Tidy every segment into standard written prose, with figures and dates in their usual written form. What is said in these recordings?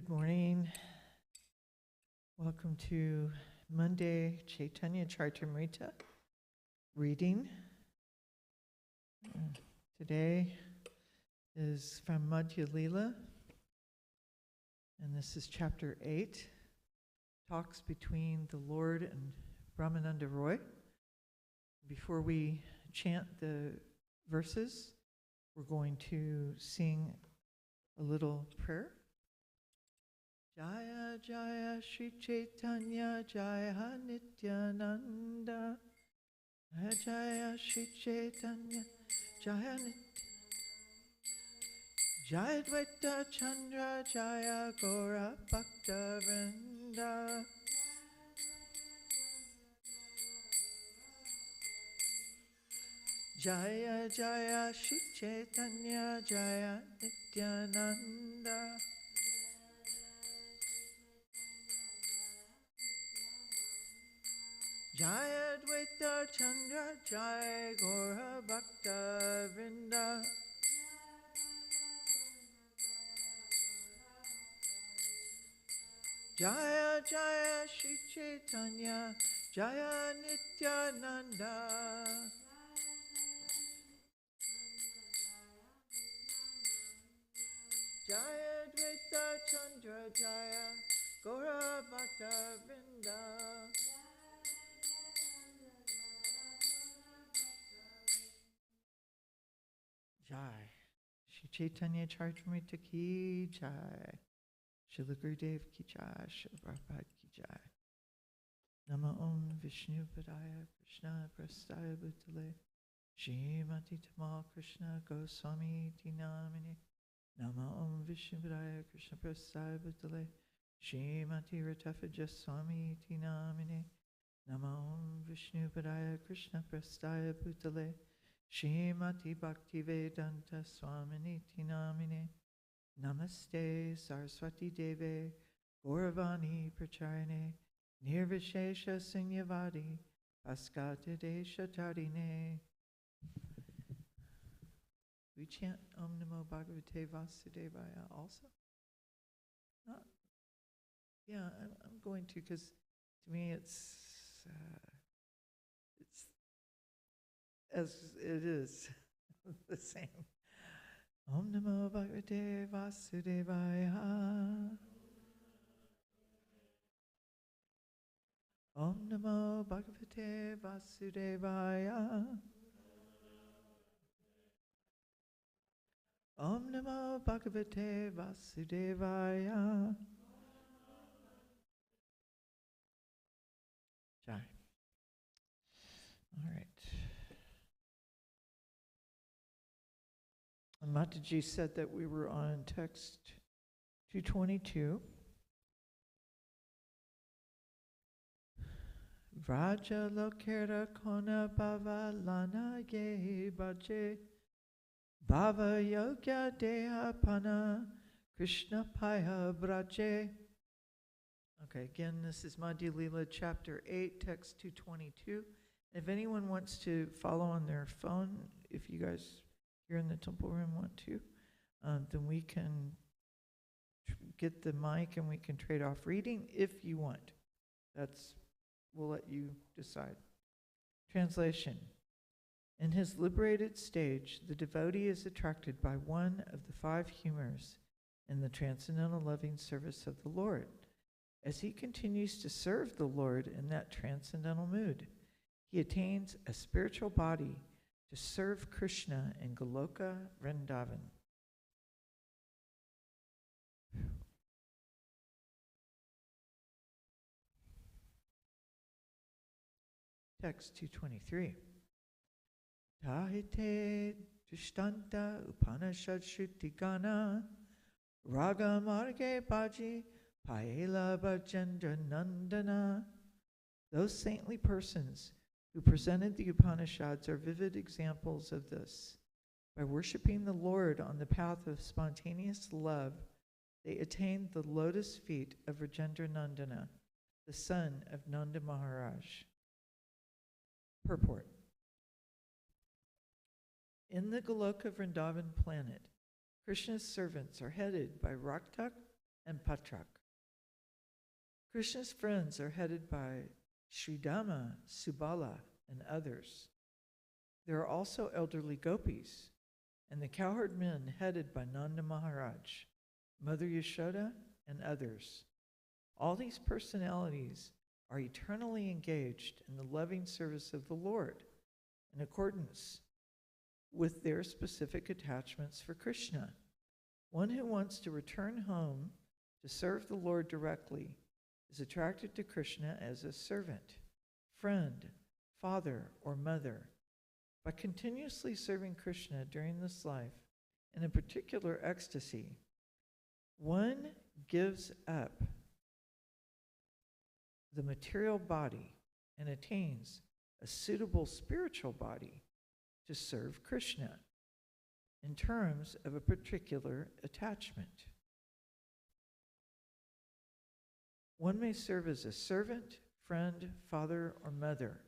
Good morning. Welcome to Monday Chaitanya Charitamrita reading. Today is from Madhya Lila, and this is chapter 8, talks between the Lord and Brahmananda Roy. Before we chant the verses, we're going to sing a little prayer. Jaya Jaya Shri Chaitanya Jaya Nityananda Jaya Jaya Shri Chaitanya Jaya Jaya Dvaita Chandra Jaya Gora Bhakta Vrinda Jaya Jaya Shri Chaitanya Jaya Nityananda Jaya Dvaita Chandra Jaya Gora Bhakta Vrinda Jaya Jaya Shri Chaitanya Jaya Nityananda Jaya Dvaita Chandra Jaya Gora Bhakta Vrinda Jai. Shri Chaitanya Charitamrita ki jai. Srila Gurudev ki jai. Srila Prabhupada ki jai. Nama Om Vishnu Padaya Krishna Prastaya Bhutale Srimati Tamal Krishna Goswami Tinamini Nama Om Vishnu Padaya Krishna Prastaya Bhutale Srimati Ratafaja Swami Tinamini Nama Om Vishnu Padaya Krishna Prastaya Bhutale Shrimati Bhaktivedanta Swaminiti Namine Namaste Saraswati Deve Gauravani Pracharine Nirvishesha Sinyavadi Paskata Desha Tarine. We chant Om Namo Bhagavate Vasudevaya also? Not? Yeah, I'm going to, because to me it's as it is the same. Om Namo Bhagavate Vasudevaya. Om Namo Bhagavate Vasudevaya. Om Namo Bhagavate Vasudevaya. Jai. All right. Mataji said that we were on text 222. Vraja lokera kona bhava lana ge bhaje bhava yogya deha pana Krishna paya braje. Okay, again, this is Madhya Lila chapter 8, text 222. If anyone wants to follow on their phone, if you guys here in the temple room want to, then we can get the mic and we can trade off reading if you want. We'll let you decide. Translation. In his liberated stage, the devotee is attracted by one of the 5 humors in the transcendental loving service of the Lord. As he continues to serve the Lord in that transcendental mood, he attains a spiritual body to serve Krishna in Goloka Vrindavan. Text 223. Tahite Drishtanta Upanishad Shrutigana Raga Marge Bhaji Paela Bhajendra Nandana. Those saintly persons who presented the Upanishads are vivid examples of this. By worshiping the Lord on the path of spontaneous love, they attained the lotus feet of Rajendra Nandana, the son of Nanda Maharaj. Purport. In the Goloka Vrindavan planet, Krishna's servants are headed by Raktak and Patrak. Krishna's friends are headed by Sridama, Subala, and others. There are also elderly gopis, and the cowherd men headed by Nanda Maharaj, Mother Yashoda, and others. All these personalities are eternally engaged in the loving service of the Lord in accordance with their specific attachments for Krishna. One who wants to return home to serve the Lord directly is attracted to Krishna as a servant, friend, father, or mother. By continuously serving Krishna during this life, in a particular ecstasy, one gives up the material body and attains a suitable spiritual body to serve Krishna in terms of a particular attachment. One may serve as a servant, friend, father, or mother.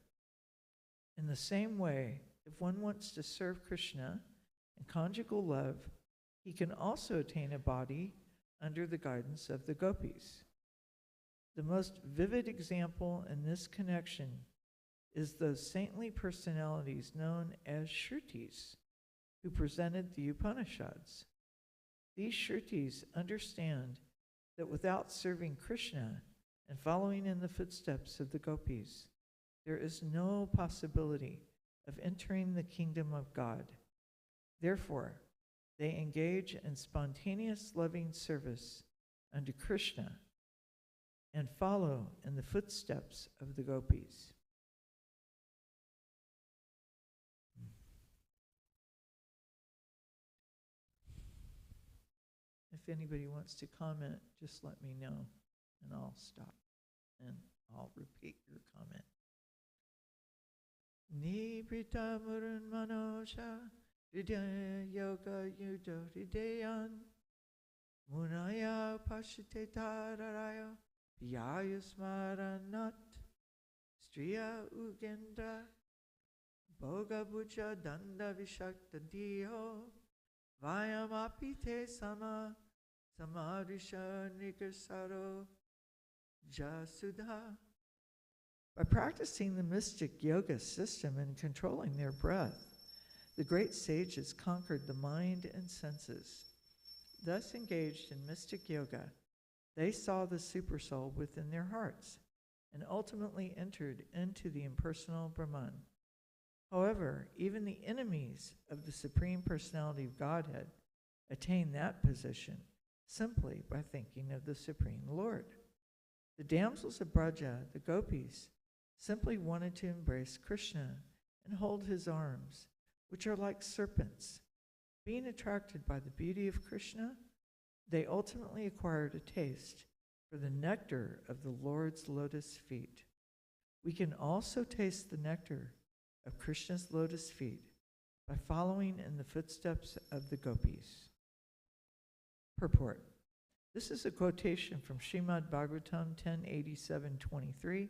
In the same way, if one wants to serve Krishna in conjugal love, he can also attain a body under the guidance of the gopis. The most vivid example in this connection is those saintly personalities known as Shrutis, who presented the Upanishads. These Shrutis understand that without serving Krishna and following in the footsteps of the gopis, there is no possibility of entering the kingdom of God. Therefore, they engage in spontaneous loving service unto Krishna and follow in the footsteps of the gopis. If anybody wants to comment, just let me know, and I'll stop, and I'll repeat your comment. Nibrita murun manosha hridaya yoga yudo hridayan munaya pashite tararaya piyaya smaranat striya ugendra boga buja danda vishakta diho vayamapite sama samarisha nikasaro jasudha. By practicing the mystic yoga system and controlling their breath, the great sages conquered the mind and senses. Thus engaged in mystic yoga, they saw the supersoul within their hearts and ultimately entered into the impersonal Brahman. However, even the enemies of the Supreme Personality of Godhead attain that position simply by thinking of the Supreme Lord. The damsels of Braja, the gopis, simply wanted to embrace Krishna and hold his arms, which are like serpents. Being attracted by the beauty of Krishna, they ultimately acquired a taste for the nectar of the Lord's lotus feet. We can also taste the nectar of Krishna's lotus feet by following in the footsteps of the gopis. Purport. This is a quotation from Srimad Bhagavatam 10:87-23,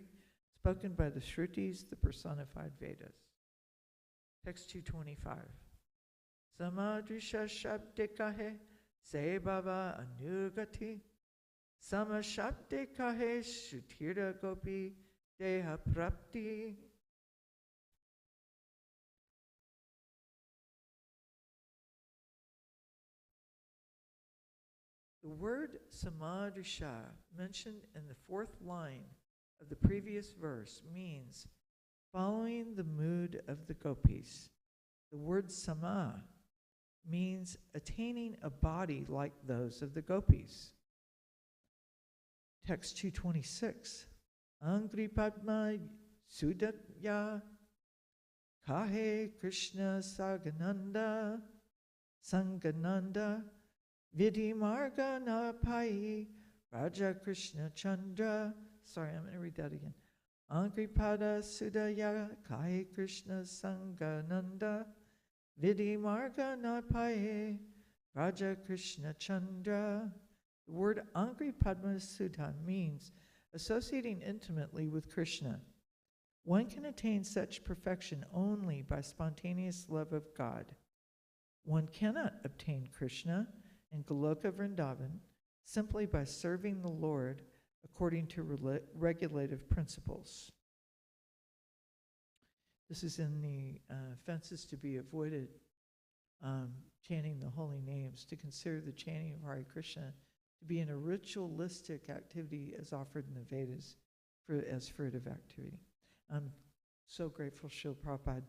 spoken by the Shrutis, the personified Vedas. Text 225. Samadrisha shabdikahe se bhava anugati sama shabdikahe shrutira gopi deha prapti. The word samadrisha, mentioned in the fourth line of the previous verse, means following the mood of the gopis. The word sama means attaining a body like those of the gopis. Text 226. Angri Padma Sudatya Kahe Krishna Sagananda Sangananda Vidhi Marga Napai Raja Krishna Chandra. Sorry, I'm going to read that again. Angripada Sudaya Kai Krishna Sangananda Vidhi Marga Napai Raja Krishna Chandra. The word Angripadma Sudha means associating intimately with Krishna. One can attain such perfection only by spontaneous love of God. One cannot obtain Krishna in Goloka Vrindavan simply by serving the Lord according to regulative principles. This is in the offenses to be avoided, chanting the holy names, to consider the chanting of Hare Krishna to be in a ritualistic activity as offered in the Vedas as fruitive activity. I'm so grateful Srila Prabhupada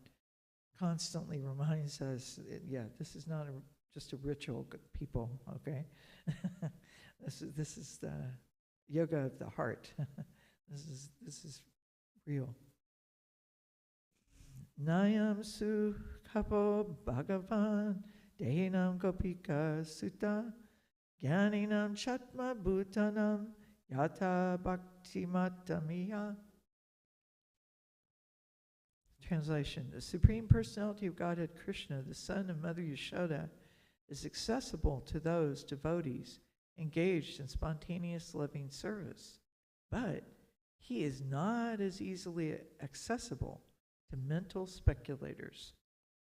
constantly reminds us, this is not just a ritual, people, okay? This is the yoga of the heart. This is real. Nayam su kapo bhagavan dehinam gopika sutta Gyaninam Chatma Bhutanam Yata Bhakti Matamiya. Translation: the Supreme Personality of Godhead Krishna, the son of Mother Yashoda, is accessible to those devotees engaged in spontaneous loving service, but he is not as easily accessible to mental speculators,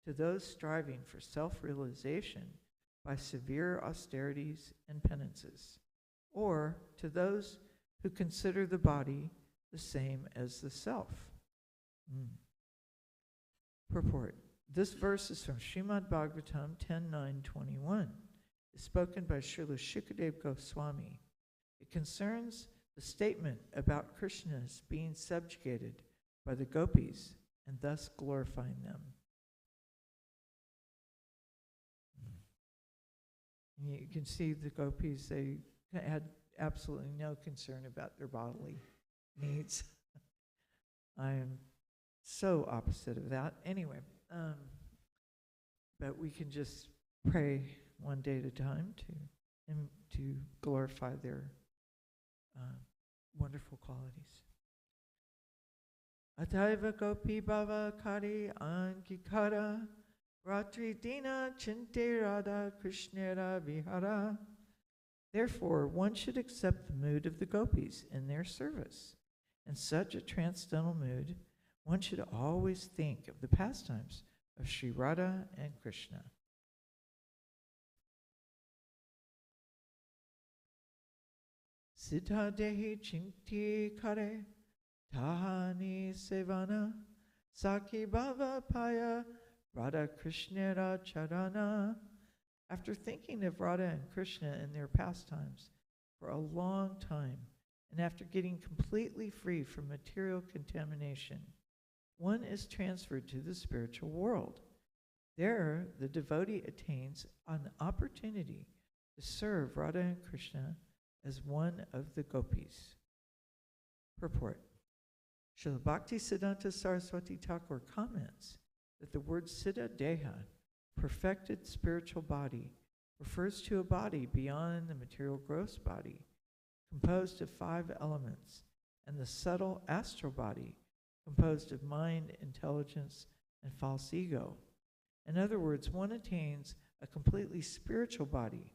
to those striving for self-realization by severe austerities and penances, or to those who consider the body the same as the self. Purport. This verse is from Srimad Bhagavatam 10.9.21. It's spoken by Srila Shukadeva Goswami. It concerns the statement about Krishna's being subjugated by the gopis and thus glorifying them. You can see the gopis, they had absolutely no concern about their bodily needs. I am so opposite of that. Anyway, but we can just pray one day at a time to glorify their wonderful qualities. Ataiva gopi bhava kari angikara Ratri Dina Chinte Radha Krishnera Vihara. Therefore, one should accept the mood of the gopis in their service. In such a transcendental mood, one should always think of the pastimes of Sri Radha and Krishna. Siddha Dehi Chinti Kare Tahani Sevana Saki Bhava Paya Radha Krishnera Charana. After thinking of Radha and Krishna in their pastimes for a long time, and after getting completely free from material contamination, one is transferred to the spiritual world. There, the devotee attains an opportunity to serve Radha and Krishna as one of the gopis. Purport. Srila Bhakti Siddhanta Saraswati Thakur comments that the word Siddha Deha, perfected spiritual body, refers to a body beyond the material gross body, composed of 5 elements, and the subtle astral body, composed of mind, intelligence, and false ego. In other words, one attains a completely spiritual body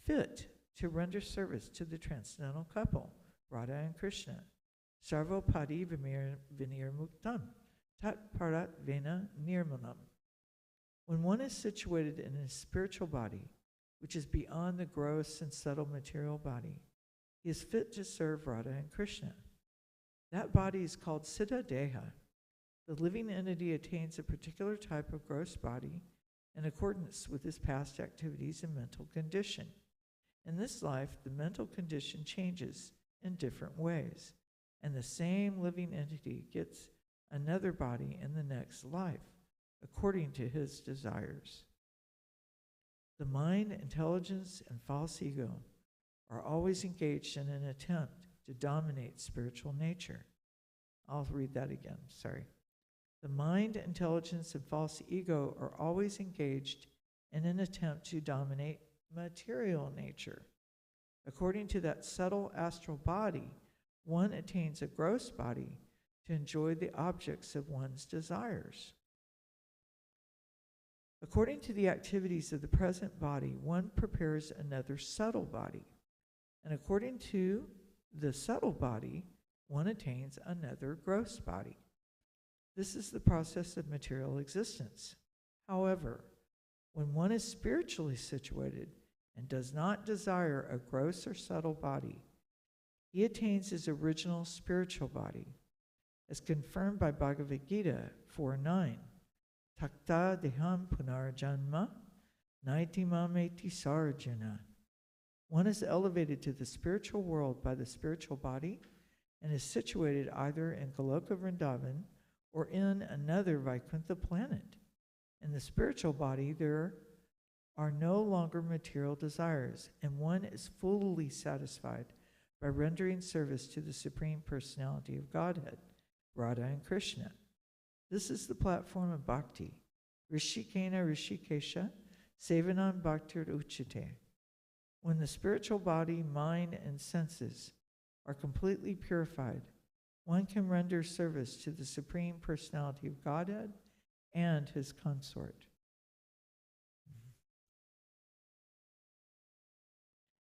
fit to render service to the transcendental couple, Radha and Krishna. Sarvopadi vinir muktam. Tat parat vena nirmanam. When one is situated in a spiritual body, which is beyond the gross and subtle material body, he is fit to serve Radha and Krishna. That body is called Siddha Deha. The living entity attains a particular type of gross body in accordance with his past activities and mental condition. In this life, the mental condition changes in different ways, and the same living entity gets another body in the next life, according to his desires. The mind, intelligence, and false ego are always engaged in an attempt to dominate spiritual nature. I'll read that again, sorry. The mind, intelligence, and false ego are always engaged in an attempt to dominate material nature. According to that subtle astral body, one attains a gross body to enjoy the objects of one's desires. According to the activities of the present body, one prepares another subtle body. And according to the subtle body, one attains another gross body. This is the process of material existence. However, when one is spiritually situated, and does not desire a gross or subtle body, he attains his original spiritual body, as confirmed by Bhagavad Gita 4:9. Takta deham punarjanma naiti mameti sarjana. One is elevated to the spiritual world by the spiritual body and is situated either in Goloka Vrindavan or in another Vaikuntha planet. In the spiritual body, there are no longer material desires, and one is fully satisfied by rendering service to the Supreme Personality of Godhead, Radha and Krishna. This is the platform of bhakti. Rishikena Rishikesha, Sevanan Bhaktir Uchite. When the spiritual body, mind, and senses are completely purified, one can render service to the Supreme Personality of Godhead and his consort.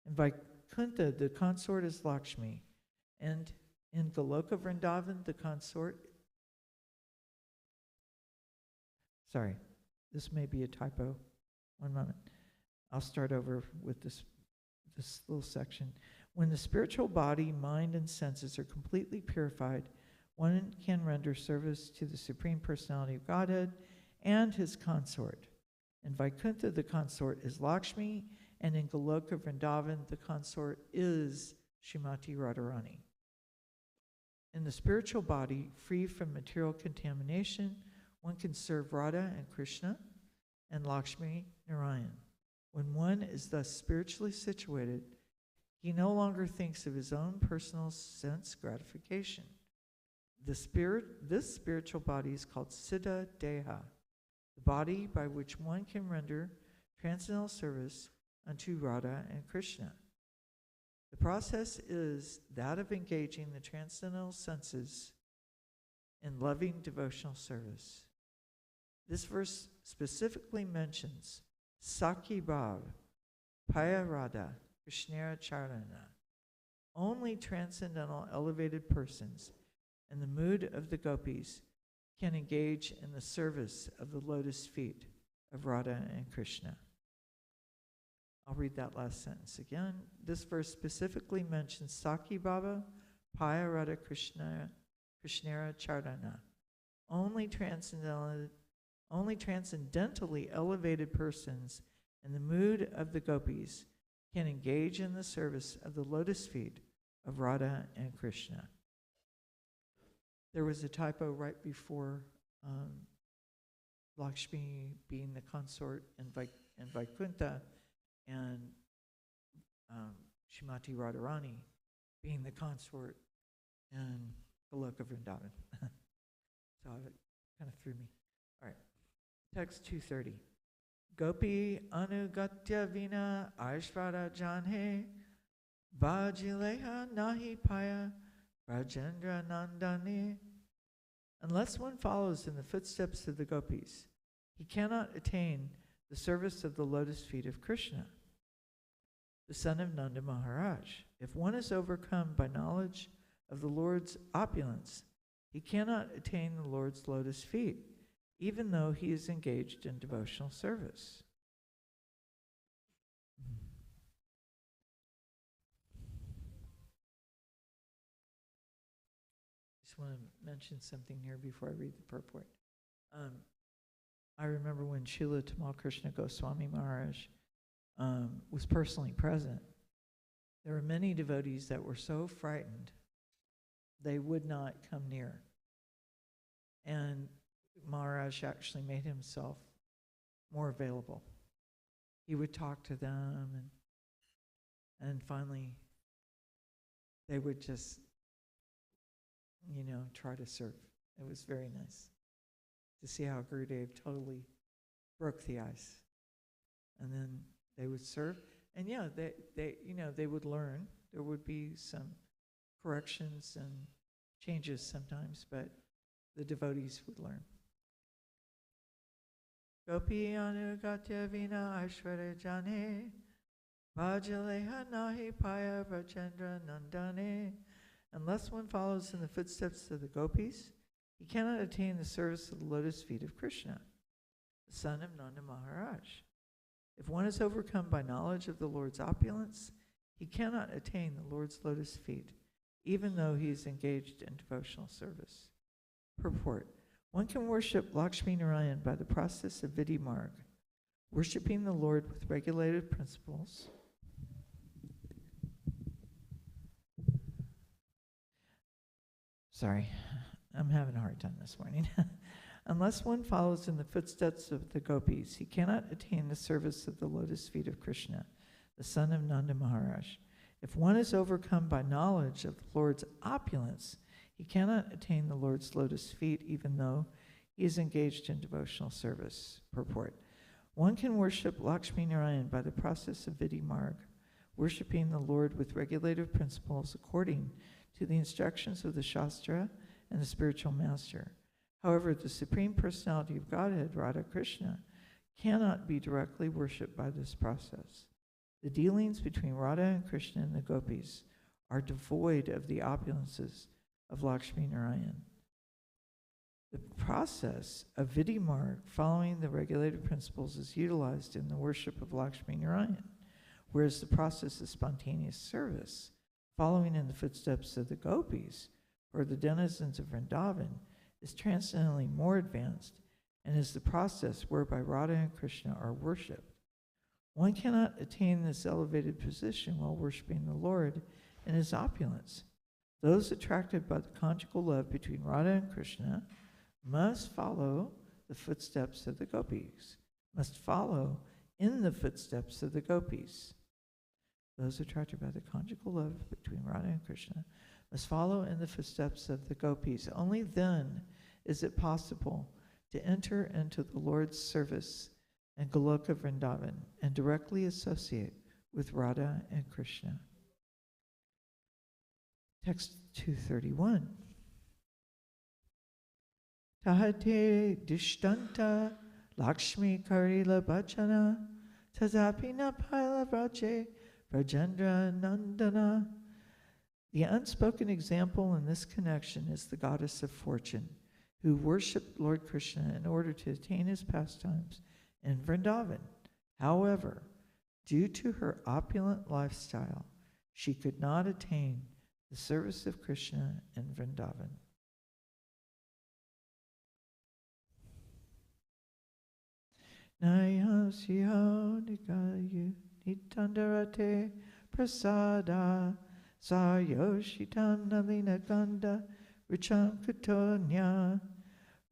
In Vaikuntha, the consort is Lakshmi, and in Goloka Vrindavan, the consort, sorry, this may be a typo. One moment. I'll start over with this little section. When the spiritual body, mind, and senses are completely purified, one can render service to the Supreme Personality of Godhead and his consort. In Vaikuntha, the consort is Lakshmi, and in Goloka Vrindavan, the consort is Srimati Radharani. In the spiritual body, free from material contamination, one can serve Radha and Krishna and Lakshmi Narayan. When one is thus spiritually situated, he no longer thinks of his own personal sense gratification. This spiritual body is called Siddha Deha, the body by which one can render transcendental service unto Radha and Krishna. The process is that of engaging the transcendental senses in loving devotional service. This verse specifically mentions Sakhi Bhav, Paya Radha, Krishnara Charana. Only transcendental elevated persons in the mood of the gopis can engage in the service of the lotus feet of Radha and Krishna. I'll read that last sentence again. This verse specifically mentions Sakhi Bhava, Paya Radha Krishnara Charana. Only transcendentally elevated persons in the mood of the gopis can engage in the service of the lotus feet of Radha and Krishna. There was a typo right before Lakshmi being the consort in Vaikuntha and Srimati Radharani being the consort in Goloka Vrindavan. So it kind of threw me. All right, text 230. Gopi anugatya vina aishvara janhe vajileha nahi paya Rajendra Nandani. Unless one follows in the footsteps of the gopis, he cannot attain the service of the lotus feet of Krishna, the son of Nanda Maharaj. If one is overcome by knowledge of the Lord's opulence, he cannot attain the Lord's lotus feet, even though he is engaged in devotional service. I just want to mention something here before I read the purport. I remember when Srila Tamal Krishna Goswami Maharaj was personally present, there were many devotees that were so frightened they would not come near. And Maharaj actually made himself more available. He would talk to them, and finally they would just, try to serve. It was very nice to see how Gurudev totally broke the ice. And then they would serve. And yeah, they would learn. There would be some corrections and changes sometimes, but the devotees would learn. Gopi anugatya vina aishwarya jane vajaleha nahi paya Rajendra Nandane. Unless one follows in the footsteps of the gopis, he cannot attain the service of the lotus feet of Krishna, the son of Nanda Maharaj. If one is overcome by knowledge of the Lord's opulence, he cannot attain the Lord's lotus feet, even though he is engaged in devotional service. Purport. One can worship Lakshmi Narayan by the process of Vidhi Marg, worshiping the Lord with regulated principles. Sorry, I'm having a hard time this morning. Unless one follows in the footsteps of the gopis, he cannot attain the service of the lotus feet of Krishna, the son of Nanda Maharaj. If one is overcome by knowledge of the Lord's opulence, he cannot attain the Lord's lotus feet, even though he is engaged in devotional service. Purport. One can worship Lakshmi Narayan by the process of Vidhi Marg, worshiping the Lord with regulative principles according to the instructions of the Shastra and the spiritual master. However, the Supreme Personality of Godhead, Radha Krishna, cannot be directly worshipped by this process. The dealings between Radha and Krishna and the gopis are devoid of the opulences of Lakshmi Narayan. The process of Vidhi Marg, following the regulated principles, is utilized in the worship of Lakshmi Narayan, whereas the process of spontaneous service, following in the footsteps of the gopis or the denizens of Vrindavan, is transcendently more advanced and is the process whereby Radha and Krishna are worshipped. One cannot attain this elevated position while worshiping the Lord in his opulence. Those attracted by the conjugal love between Radha and Krishna must follow the footsteps of the gopis, must follow in the footsteps of the gopis. Those attracted by the conjugal love between Radha and Krishna must follow in the footsteps of the gopis. Only then is it possible to enter into the Lord's service and Goloka Vrindavan and directly associate with Radha and Krishna. Text 231. Tahate dishtanta Lakshmi karila bhajana tadapina paila vraje Brajendra Nandana. The unspoken example in this connection is the goddess of fortune, who worshipped Lord Krishna in order to attain his pastimes in Vrindavan. However, due to her opulent lifestyle, she could not attain the service of Krishna in Vrindavan. Nayasya nikayu nitandarate prasada Sayoshitam nalina ganda richam kutonya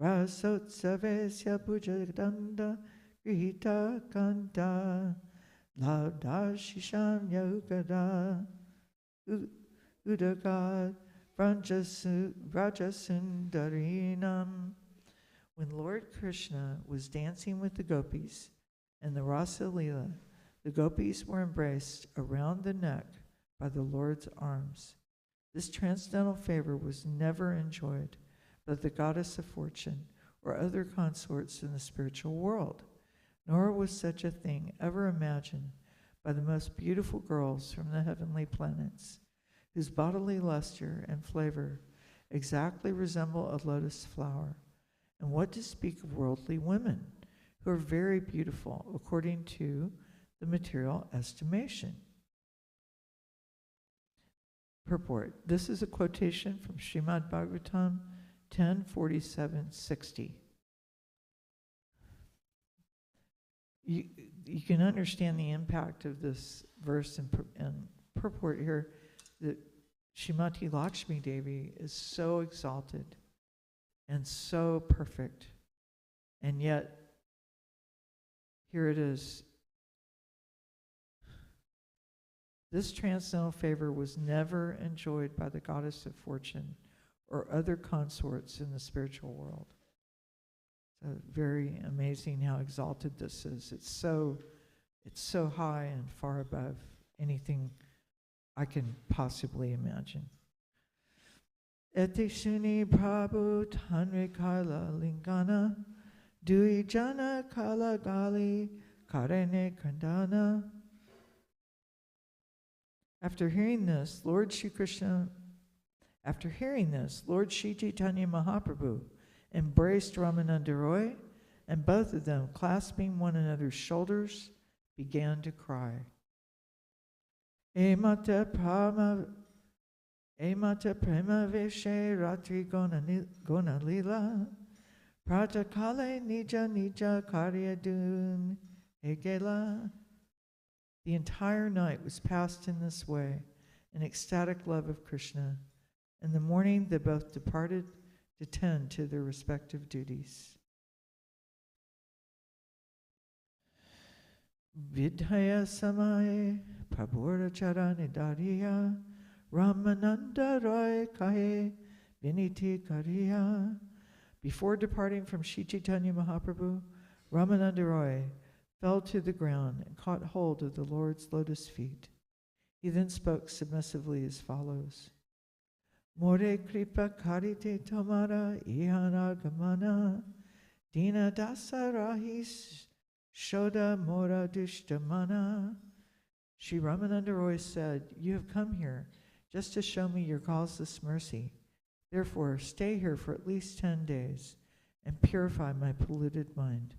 rasotsavesya pujagadanda grihita kanda lavdashisham yogada udagad vrajasundarinam. When Lord Krishna was dancing with the gopis in the Rasa Leela, the gopis were embraced around the neck by the Lord's arms. This transcendental favor was never enjoyed by the goddess of fortune or other consorts in the spiritual world, nor was such a thing ever imagined by the most beautiful girls from the heavenly planets, whose bodily luster and flavor exactly resemble a lotus flower. And what to speak of worldly women, who are very beautiful according to the material estimation. Purport. This is a quotation from Srimad Bhagavatam 10:47-60. You can understand the impact of this verse and purport here, that Srimati Lakshmi Devi is so exalted and so perfect, and yet here it is. This transcendental favor was never enjoyed by the goddess of fortune or other consorts in the spiritual world. So very amazing how exalted this is. It's so high and far above anything I can possibly imagine. Ete shuni prabhu tanre kala lingana dui jana kala gali karene kandana. After hearing this, Lord Shri Chaitanya Mahaprabhu embraced Ramananda Roy, and both of them, clasping one another's shoulders, began to cry. Emata prema veshe ratri gona lila pratakale nija nija karyadun egela. The entire night was passed in this way, in ecstatic love of Krishna. In the morning, they both departed to tend to their respective duties. Vidhaya samaye prabhura charani dariya Ramananda Roy kahe viniti kariya. Before departing from Sri Chaitanya Mahaprabhu, Ramananda Roy fell to the ground and caught hold of the Lord's lotus feet. He then spoke submissively as follows. More kripa karite tamara ihana gamana dina dasa rahis shoda mora dushtamana. Sri Ramananda Roy said, "You have come here just to show me your causeless mercy. Therefore, stay here for at least 10 days and purify my polluted mind."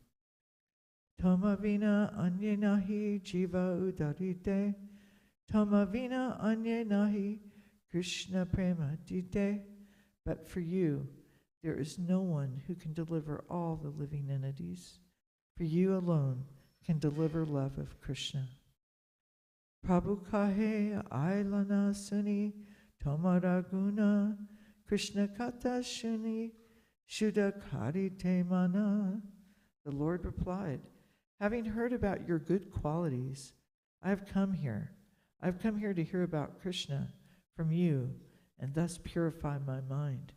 Tomavina anye nahi jiva udarite, Tomavina anye nahi Krishna prema dite. But for you, there is no one who can deliver all the living entities. For you alone can deliver love of Krishna. Prabhu kahe ailana suni tomara guna Krishna kata shuni shuddha karite mana. The Lord replied, "Having heard about your good qualities, I have come here. I have come here to hear about Krishna from you and thus purify my mind."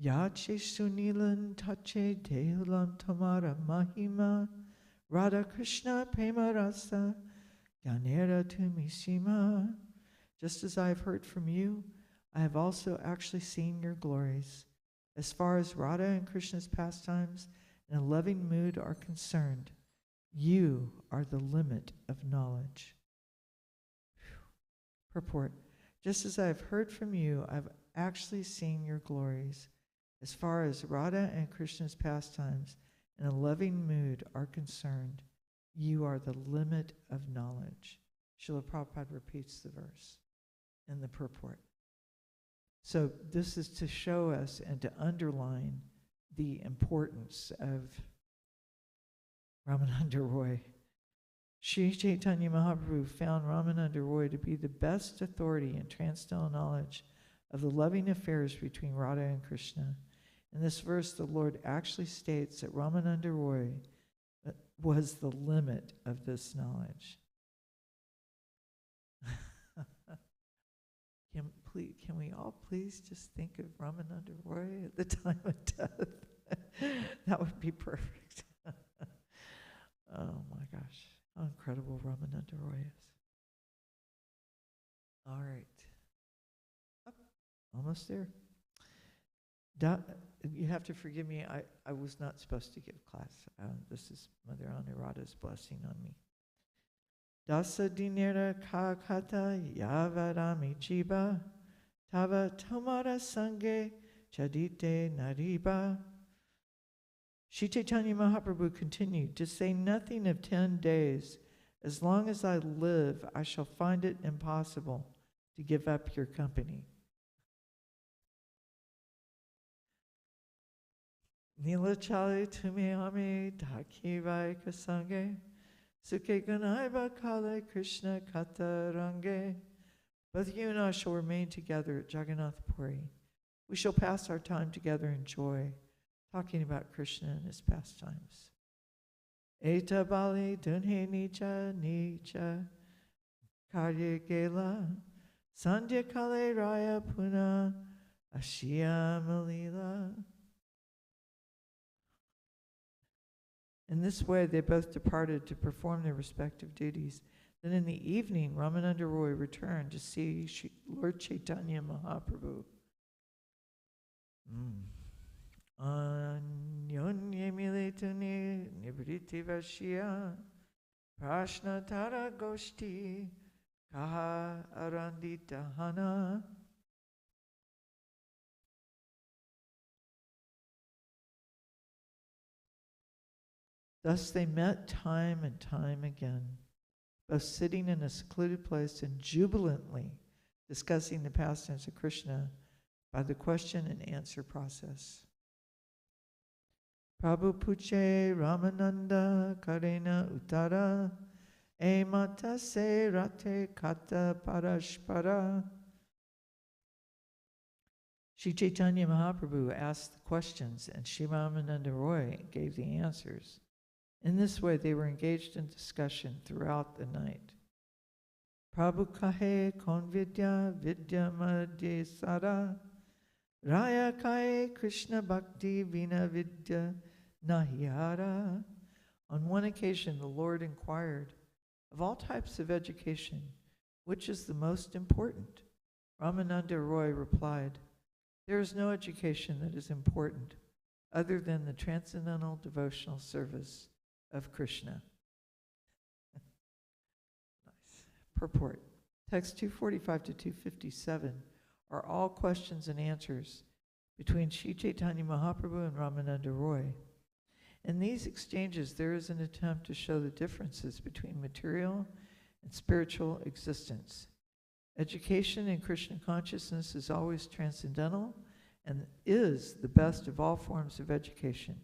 Yache sunilan tache dehulam tamara mahima Radha Krishna prema rasa ganera tumishima. Just as I have heard from you, I have also actually seen your glories. As far as Radha and Krishna's pastimes and a loving mood are concerned, you are the limit of knowledge. Purport. Just as I have heard from you, I have actually seen your glories. As far as Radha and Krishna's pastimes and a loving mood are concerned, you are the limit of knowledge. Srila Prabhupada repeats the verse in the purport. So this is to show us and to underline the importance of Ramananda Roy. Sri Chaitanya Mahaprabhu found Ramananda Roy to be the best authority in transcendental knowledge of the loving affairs between Radha and Krishna. In this verse, the Lord actually states that Ramananda Roy was the limit of this knowledge. Can we all please just think of Ramananda Roy at the time of death? That would be perfect. Oh my gosh, how incredible Ramananda Roy is. All right. Oh, almost there. You have to forgive me, I was not supposed to give class. This is Mother Anuradha's blessing on me. Dasa dinera kakata yavarami jiba tava tomara sange chadite nariba. Sri Chaitanya Mahaprabhu continued, to say nothing of 10 days, as long as I live, I shall find it impossible to give up your company. Nilachali tumiami takivai kasange suke ganaiva kale Krishna katarange. Both you and I shall remain together at Jagannath Puri. We shall pass our time together in joy, talking about Krishna and his pastimes. Eta bali dunhe nicha nicha karya gela sandhya kale raya puna ashya malila. In this way, they both departed to perform their respective duties. Then in the evening, Ramananda Roy returned to see Lord Chaitanya Mahaprabhu. Anyonye miletuni nibriti vashya prashna tara goshti kaha aranditahana. Thus they met time and time again, both sitting in a secluded place and jubilantly discussing the pastimes of Krishna by the question and answer process. Prabhu Puche Ramananda Karena Uttara Emata Se Rate Kata Parashpara. Sri Chaitanya Mahaprabhu asked the questions and Sri Ramananda Roy gave the answers. In this way, they were engaged in discussion throughout the night. Prabhu kahe kon vidya vidya madhye sara raya kahe Krishna bhakti vina vidya nahyara. On one occasion, the Lord inquired, of all types of education, which is the most important? Ramananda Roy replied, there is no education that is important other than the transcendental devotional service of Krishna. Nice. Purport. Text 245 to 257 are all questions and answers between Sri Chaitanya Mahaprabhu and Ramananda Roy. In these exchanges, there is an attempt to show the differences between material and spiritual existence. Education in Krishna consciousness is always transcendental and is the best of all forms of education.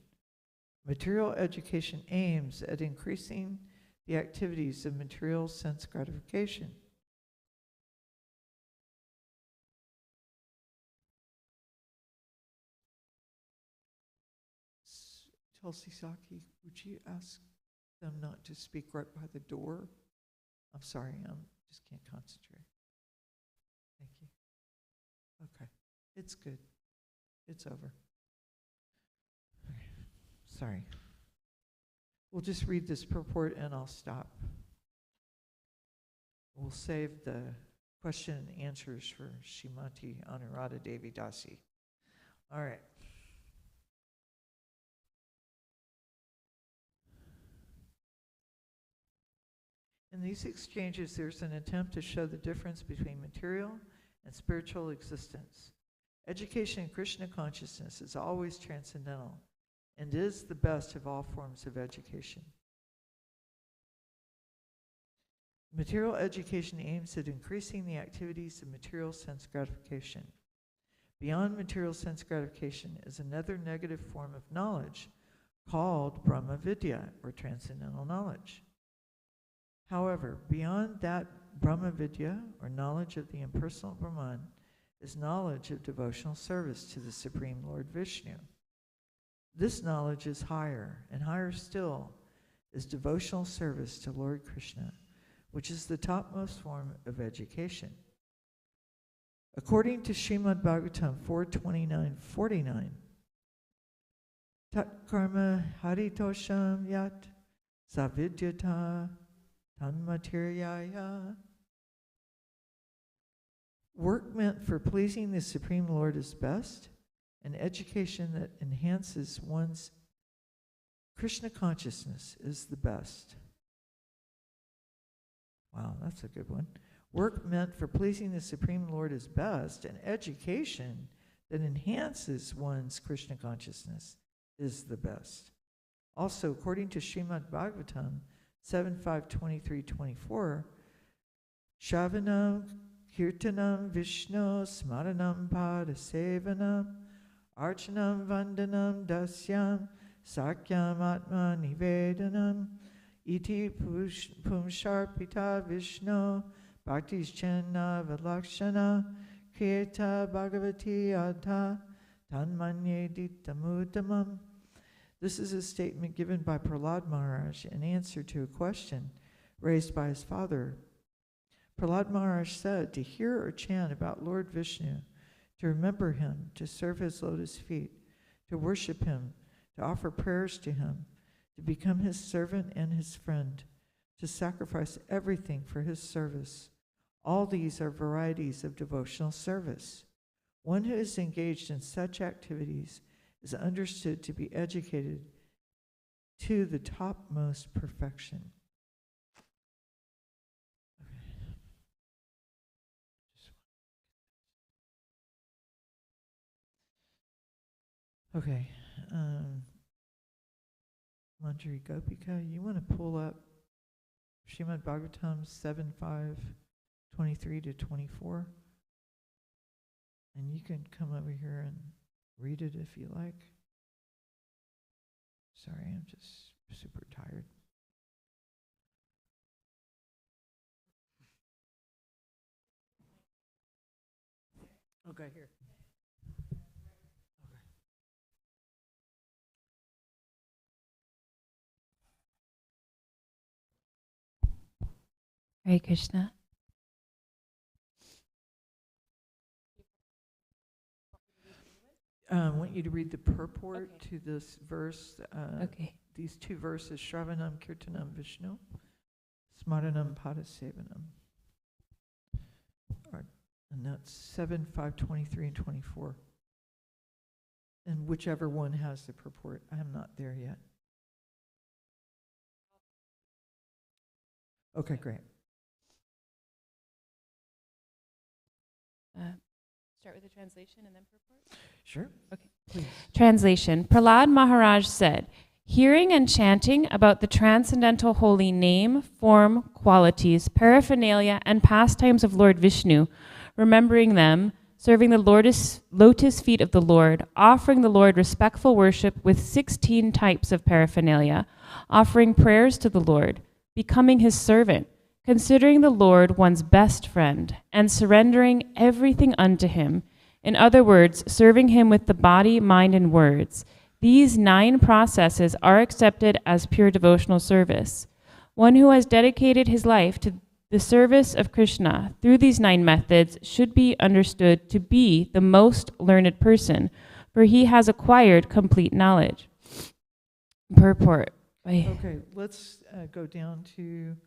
Material education aims at increasing the activities of material sense gratification. Tulsi Saki, would you ask them not to speak right by the door? I'm sorry, I just can't concentrate. Thank you. Okay, it's good. It's over. Okay. Sorry. We'll just read this purport and I'll stop. We'll save the question and answers for Shrimati Anuradha Devi Dasi. All right. In these exchanges, there's an attempt to show the difference between material and spiritual existence. Education in Krishna consciousness is always transcendental and is the best of all forms of education. Material education aims at increasing the activities of material sense gratification. Beyond material sense gratification is another negative form of knowledge called Brahma Vidya, or transcendental knowledge. However, beyond that Brahma Vidya, or knowledge of the impersonal Brahman, is knowledge of devotional service to the Supreme Lord Vishnu. This knowledge is higher, and higher still is devotional service to Lord Krishna, which is the topmost form of education. According to Srimad Bhagavatam 4:29-49, Tat karma haritosham yat savidyata tanmatiryaya. Work meant for pleasing the Supreme Lord is best, and education that enhances one's Krishna consciousness is the best. Wow, that's a good one. Work meant for pleasing the Supreme Lord is best, and education that enhances one's Krishna consciousness is the best. Also, according to Srimad Bhagavatam 7:5-23-24, Shravanam Kirtanam Vishnu Smaranam Padasevanam Archanam Vandanam Dasyam Sakyam Atma Nivedanam Iti Pumsharpita Vishnu Bhaktis Chenna Valakshana Kriyata Bhagavati Adha Tanmanye Dittamuttamam. This is a statement given by Prahlad Maharaj in answer to a question raised by his father. Prahlad Maharaj said to hear or chant about Lord Vishnu, to remember him, to serve his lotus feet, to worship him, to offer prayers to him, to become his servant and his friend, to sacrifice everything for his service. All these are varieties of devotional service. One who is engaged in such activities is understood to be educated to the topmost perfection. Okay. Manjari Gopika, you want to pull up Srimad Bhagavatam 7:5, 23 to 24? And you can come over here and read it if you like. Sorry, I'm just super tired. Okay, here. Hare Krishna. I want you to read the purport to this verse. Okay. These two verses, Shravanam Kirtanam Vishnu, Smaranam Padasevanam. And that's 7:5, 23 and 24. And whichever one has the purport. I'm not there yet. Okay, great. Start with the translation and then purport? Sure. Okay. Please. Translation. Prahlad Maharaj said, hearing and chanting about the transcendental holy name, form, qualities, paraphernalia, and pastimes of Lord Vishnu, remembering them, serving the lotus feet of the Lord, offering the Lord respectful worship with 16 types of paraphernalia, offering prayers to the Lord, becoming his servant, considering the Lord one's best friend, and surrendering everything unto him. In other words, serving him with the body, mind, and words. These 9 processes are accepted as pure devotional service. One who has dedicated his life to the service of Krishna through these 9 methods should be understood to be the most learned person, for he has acquired complete knowledge. Purport. Okay, let's go down to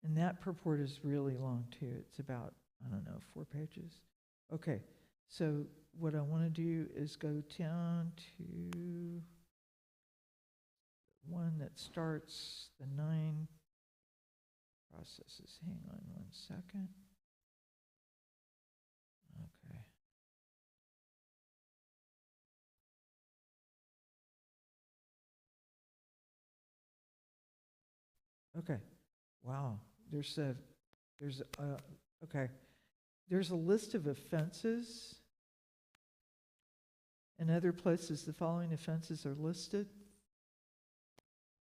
and that purport is really long too. It's about, 4 pages. Okay, so what I want to do is go down to one that starts the 9 processes. Hang on one second. Okay. Okay. Wow. There's a list of offenses. In other places, the following offenses are listed.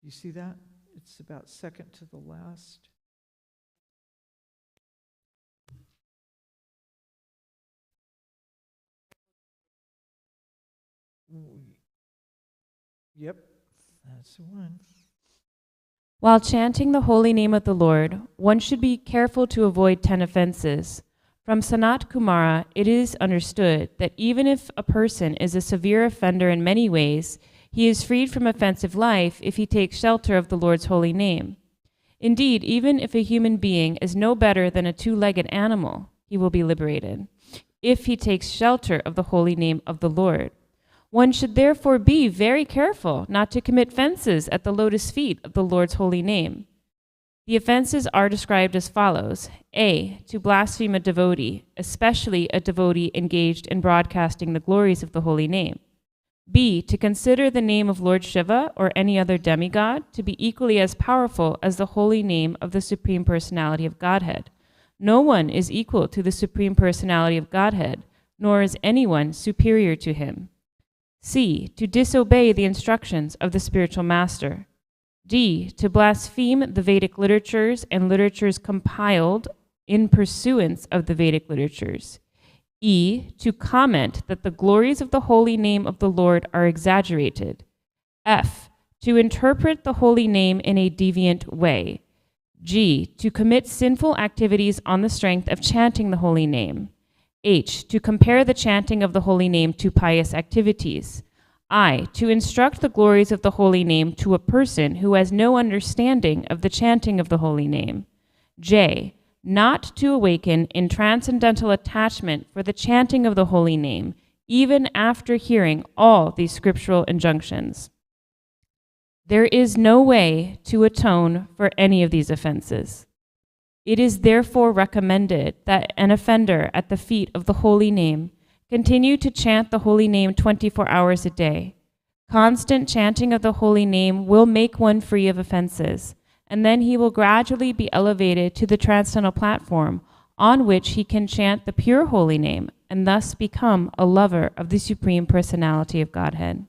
You see that? It's about second to the last. Yep, that's the one. While chanting the holy name of the Lord, one should be careful to avoid 10 offenses. From Sanat Kumara, it is understood that even if a person is a severe offender in many ways, he is freed from offensive life if he takes shelter of the Lord's holy name. Indeed, even if a human being is no better than a 2-legged animal, he will be liberated if he takes shelter of the holy name of the Lord. One should therefore be very careful not to commit offenses at the lotus feet of the Lord's holy name. The offenses are described as follows. A, to blaspheme a devotee, especially a devotee engaged in broadcasting the glories of the holy name. B, to consider the name of Lord Shiva or any other demigod to be equally as powerful as the holy name of the Supreme Personality of Godhead. No one is equal to the Supreme Personality of Godhead, nor is anyone superior to him. C, to disobey the instructions of the spiritual master. D, to blaspheme the Vedic literatures and literatures compiled in pursuance of the Vedic literatures. E, to comment that the glories of the holy name of the Lord are exaggerated. F, to interpret the holy name in a deviant way. G, to commit sinful activities on the strength of chanting the holy name. H, to compare the chanting of the holy name to pious activities. I, to instruct the glories of the holy name to a person who has no understanding of the chanting of the holy name. J, not to awaken in transcendental attachment for the chanting of the holy name, even after hearing all these scriptural injunctions. There is no way to atone for any of these offenses. It is therefore recommended that an offender at the feet of the holy name Continue to chant the holy name 24 hours a day. Constant chanting of the holy name will make one free of offenses, and then he will gradually be elevated to the transcendental platform on which he can chant the pure holy name and thus become a lover of the Supreme Personality of Godhead.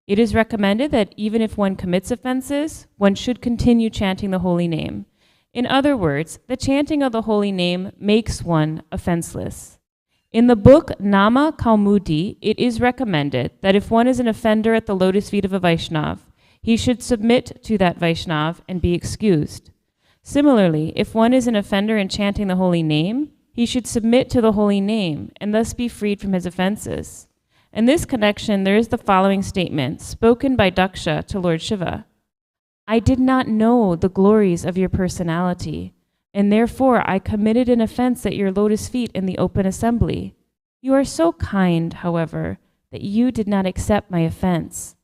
It is recommended that even if one commits offenses, one should continue chanting the holy name. In other words, the chanting of the holy name makes one offenseless. In the book Nama Kaumudi, it is recommended that if one is an offender at the lotus feet of a Vaishnav, he should submit to that Vaishnav and be excused. Similarly, if one is an offender in chanting the holy name, he should submit to the holy name and thus be freed from his offenses. In this connection, there is the following statement spoken by Daksha to Lord Shiva. I did not know the glories of your personality, and therefore I committed an offense at your lotus feet in the open assembly. You are so kind, however, that you did not accept my offense.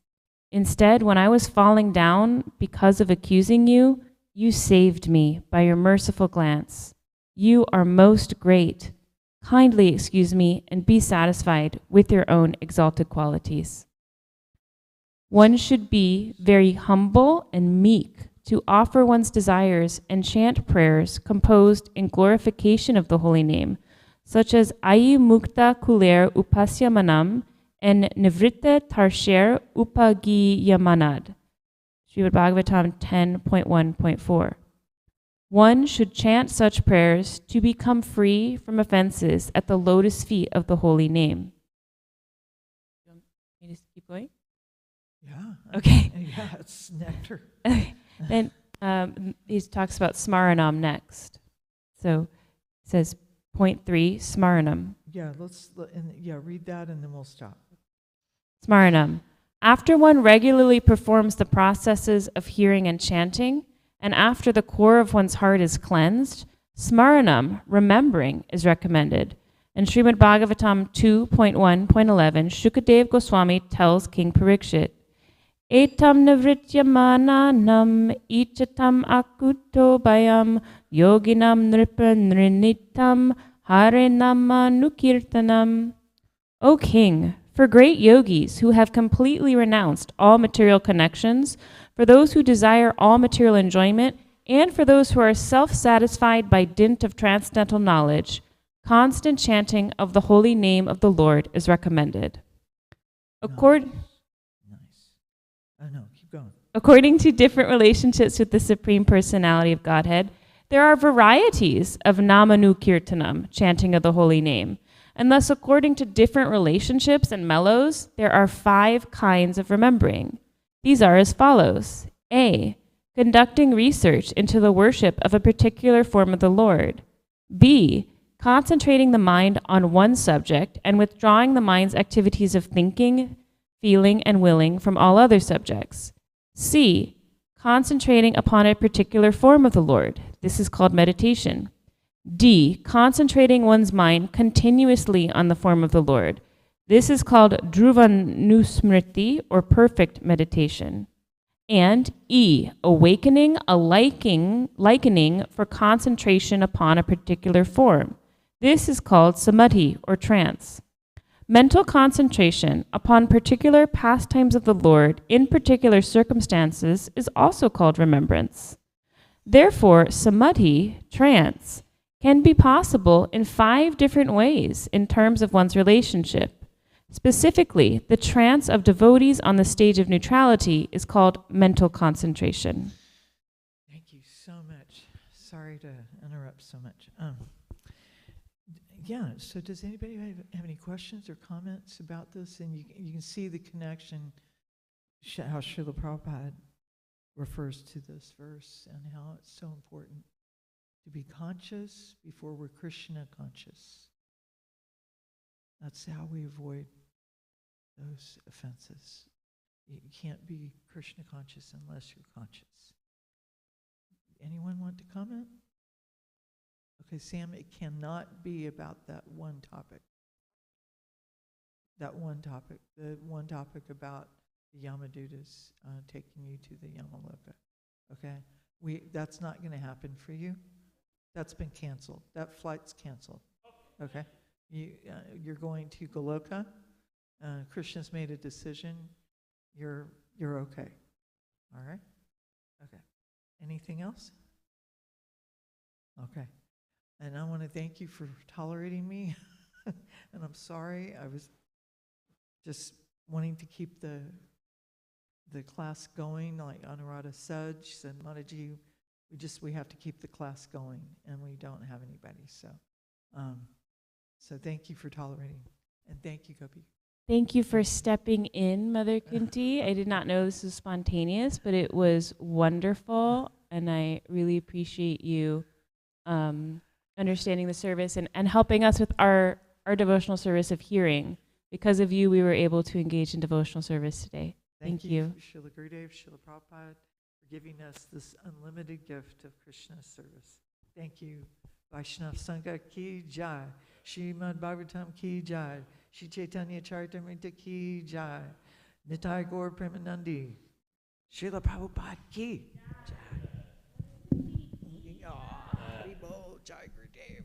Instead, when I was falling down because of accusing you, you saved me by your merciful glance. You are most great. Kindly excuse me and be satisfied with your own exalted qualities. One should be very humble and meek to offer one's desires and chant prayers composed in glorification of the holy name, such as Ayi Mukta Kuler Upasyamanam and Nivritta Tarsher Upagiyamanad. Srimad Bhagavatam 10.1.4. One should chant such prayers to become free from offenses at the lotus feet of the holy name. You want me to keep going? Yeah. Okay. Yeah, it's nectar. Okay. Then he talks about smaranam next. So it says point 3, smaranam. Yeah, read that and then we'll stop. Smaranam. After one regularly performs the processes of hearing and chanting, and after the core of one's heart is cleansed, smaranam, remembering, is recommended. In Srimad Bhagavatam 2.1.11, Shukadev Goswami tells King Parikshit, Etam navrityamananam ichatam akuto bayam yoginam nripanrinitam harenama. O king, for great yogis who have completely renounced all material connections, for those who desire all material enjoyment, and for those who are self-satisfied by dint of transcendental knowledge, constant chanting of the holy name of the Lord is recommended. According to different relationships with the Supreme Personality of Godhead, there are varieties of Namanu Kirtanam, chanting of the holy name. And thus, according to different relationships and mellows, there are 5 kinds of remembering. These are as follows. A. Conducting research into the worship of a particular form of the Lord. B. Concentrating the mind on one subject and withdrawing the mind's activities of thinking, feeling, and willing from all other subjects. C. Concentrating upon a particular form of the Lord. This is called meditation. D. Concentrating one's mind continuously on the form of the Lord. This is called dhruvanusmriti, or perfect meditation. And E. Awakening a likening for concentration upon a particular form. This is called samadhi, or trance. Mental concentration upon particular pastimes of the Lord in particular circumstances is also called remembrance. Therefore, samadhi, trance, can be possible in 5 different ways in terms of one's relationship. Specifically, the trance of devotees on the stage of neutrality is called mental concentration. Thank you so much. Sorry to interrupt so much. So does anybody have any questions or comments about this? And you can see the connection, how Srila Prabhupada refers to this verse and how it's so important to be conscious before we're Krishna conscious. That's how we avoid those offenses. You can't be Krishna conscious unless you're conscious. Anyone want to comment? Okay, Sam, it cannot be about that one topic. The one topic about the Yamadutas taking you to the Yamaloka. Okay? That's not going to happen for you. That's been canceled. That flight's canceled. Okay? you're going to Goloka. Krishna's made a decision. You're okay. All right? Okay. Anything else? Okay. And I want to thank you for tolerating me. And I'm sorry. I was just wanting to keep the class going, like Anuradha said. She said, Mataji, we have to keep the class going, and we don't have anybody. So thank you for tolerating, and thank you, Gopi. Thank you for stepping in, Mother Kunti. I did not know this was spontaneous, but it was wonderful, and I really appreciate you understanding the service and helping us with our devotional service of hearing. Because of you, we were able to engage in devotional service today. Thank you. Srila Gurudev, Srila Prabhupada, for giving us this unlimited gift of Krishna's service. Thank you. Vaishnav Sangha ki jai. Srimad Bhagavatam ki jai. Shri Chaitanya Charitamrita ki jai. Nitai Gaur Premanandi. Srila Prabhupada ki jai. Haribo Jai Gurudev.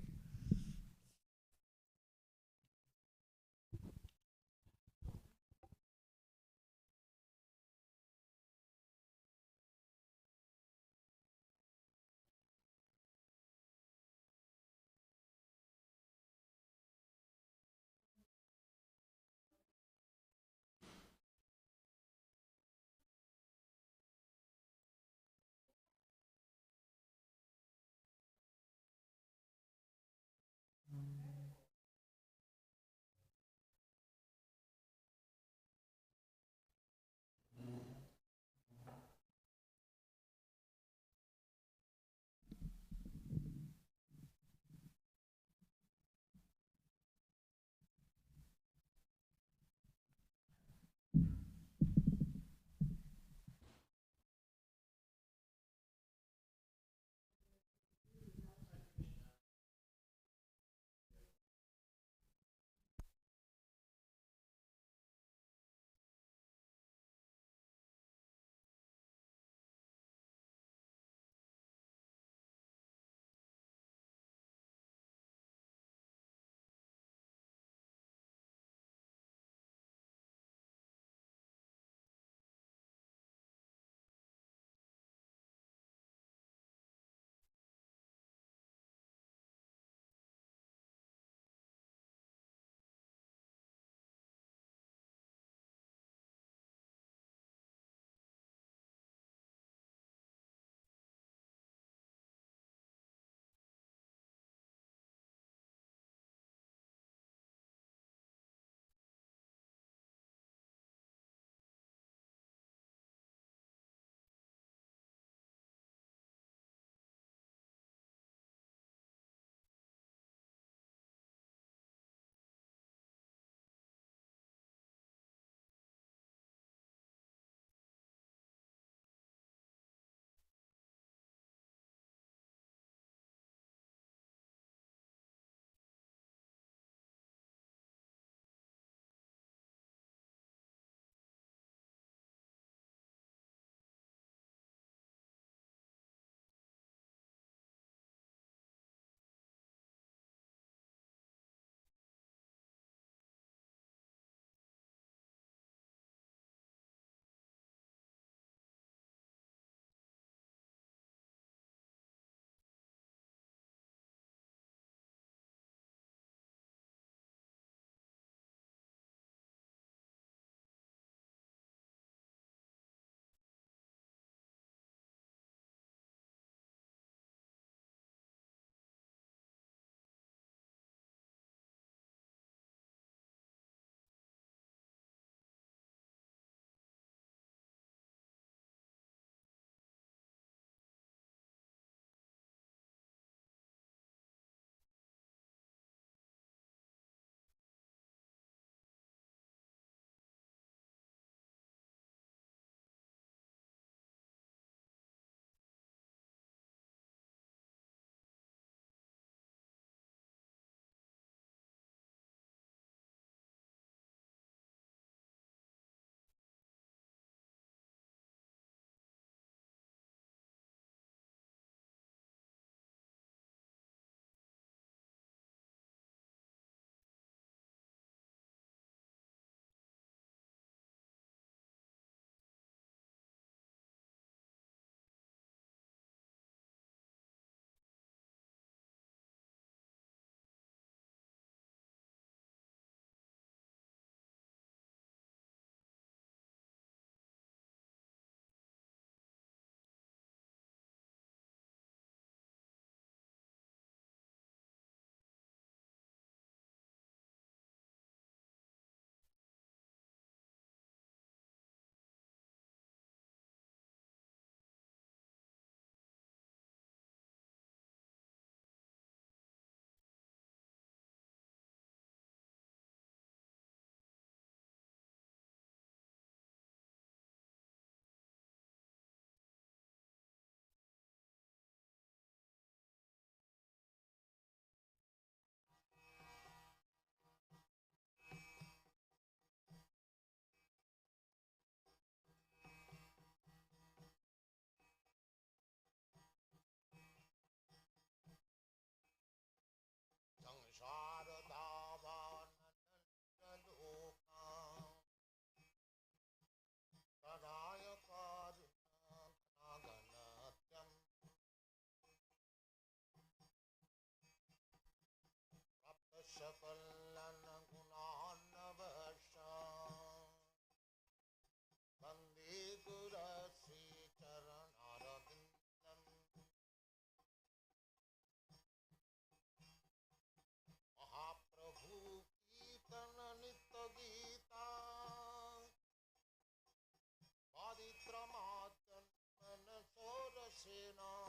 sino